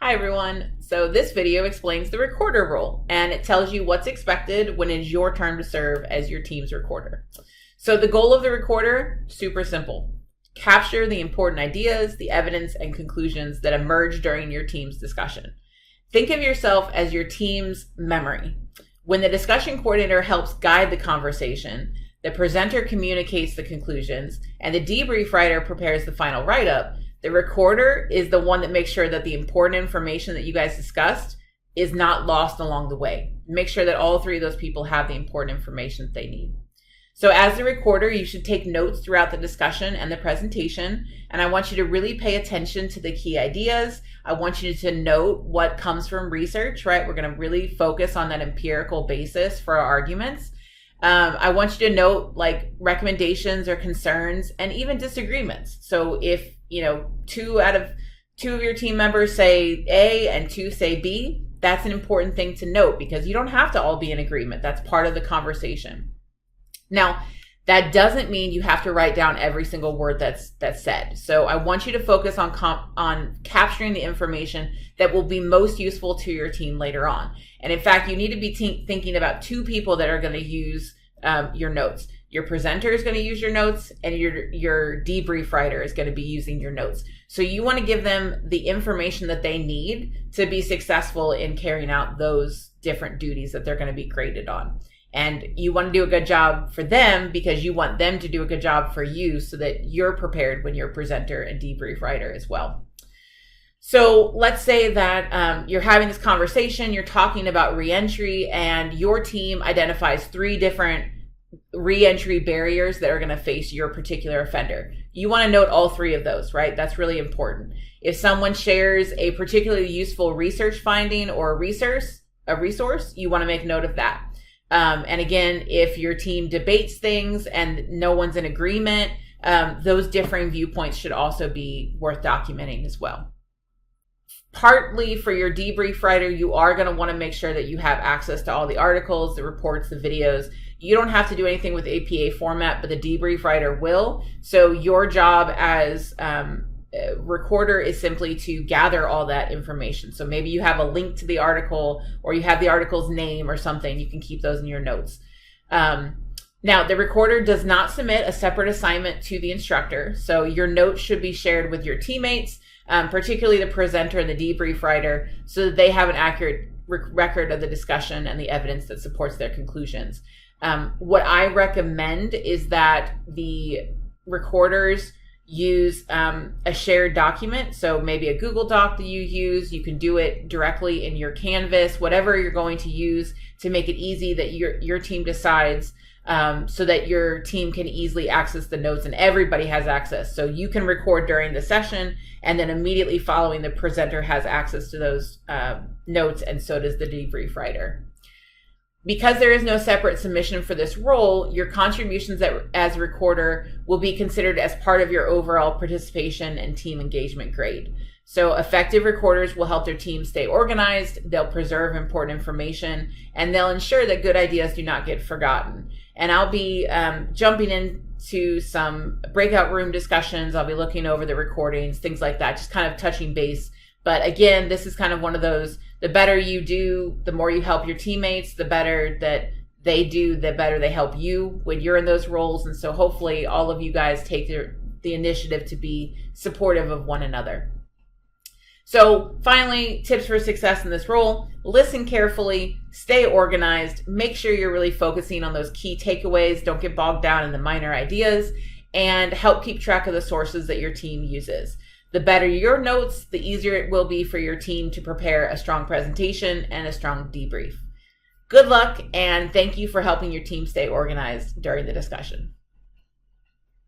Hi everyone. So this video explains the recorder role, and it tells you what's expected when it's your turn to serve as your team's recorder. So the goal of the recorder, super simple. Capture the important ideas, the evidence, and conclusions that emerge during your team's discussion. Think of yourself as your team's memory. When the discussion coordinator helps guide the conversation, the presenter communicates the conclusions, and the debrief writer prepares the final write-up, the recorder is the one that makes sure that the important information that you guys discussed is not lost along the way. Make sure that all three of those people have the important information that they need. So as the recorder, you should take notes throughout the discussion and the presentation, and I want you to really pay attention to the key ideas. I want you to note what comes from research, right? We're going to really focus on that empirical basis for our arguments. I want you to note like recommendations or concerns and even disagreements. So if two of your team members say A and two say B, that's an important thing to note because you don't have to all be in agreement. That's part of the conversation. Now, that doesn't mean you have to write down every single word that's said. So I want you to focus on capturing the information that will be most useful to your team later on. And in fact, you need to be thinking about two people that are going to use your notes. Your presenter is going to use your notes, and your debrief writer is going to be using your notes. So you want to give them the information that they need to be successful in carrying out those different duties that they're going to be graded on. And you want to do a good job for them because you want them to do a good job for you so that you're prepared when you're presenter and debrief writer as well. So let's say that you're having this conversation, you're talking about reentry, and your team identifies 3 different reentry barriers that are going to face your particular offender. You want to note all 3 of those, right? That's really important. If someone shares a particularly useful research finding or a resource, you want to make note of that. And again, if your team debates things and no one's in agreement, those differing viewpoints should also be worth documenting as well. Partly for your debrief writer, you are going to want to make sure that you have access to all the articles, the reports, the videos. You don't have to do anything with APA format, but the debrief writer will. So your job as recorder is simply to gather all that information. So maybe you have a link to the article or you have the article's name or something. You can keep those in your notes. Now, the recorder does not submit a separate assignment to the instructor. So your notes should be shared with your teammates, particularly the presenter and the debrief writer, so that they have an accurate record of the discussion and the evidence that supports their conclusions. What I recommend is that the recorders use a shared document. So maybe a Google Doc that you use. You can do it directly in your Canvas, whatever you're going to use to make it easy that your team decides, so that your team can easily access the notes and everybody has access. So you can record during the session, and then immediately following, the presenter has access to those notes, and so does the debrief writer. Because there is no separate submission for this role, your contributions as a recorder will be considered as part of your overall participation and team engagement grade. So effective recorders will help their team stay organized, they'll preserve important information, and they'll ensure that good ideas do not get forgotten. And I'll be jumping into some breakout room discussions. I'll be looking over the recordings, things like that, just kind of touching base. But again, this is kind of one of those, the better you do, the more you help your teammates, the better that they do, the better they help you when you're in those roles. And so hopefully all of you guys take the initiative to be supportive of one another. So finally, tips for success in this role: listen carefully, stay organized, make sure you're really focusing on those key takeaways, don't get bogged down in the minor ideas, and help keep track of the sources that your team uses. The better your notes, the easier it will be for your team to prepare a strong presentation and a strong debrief. Good luck, and thank you for helping your team stay organized during the discussion.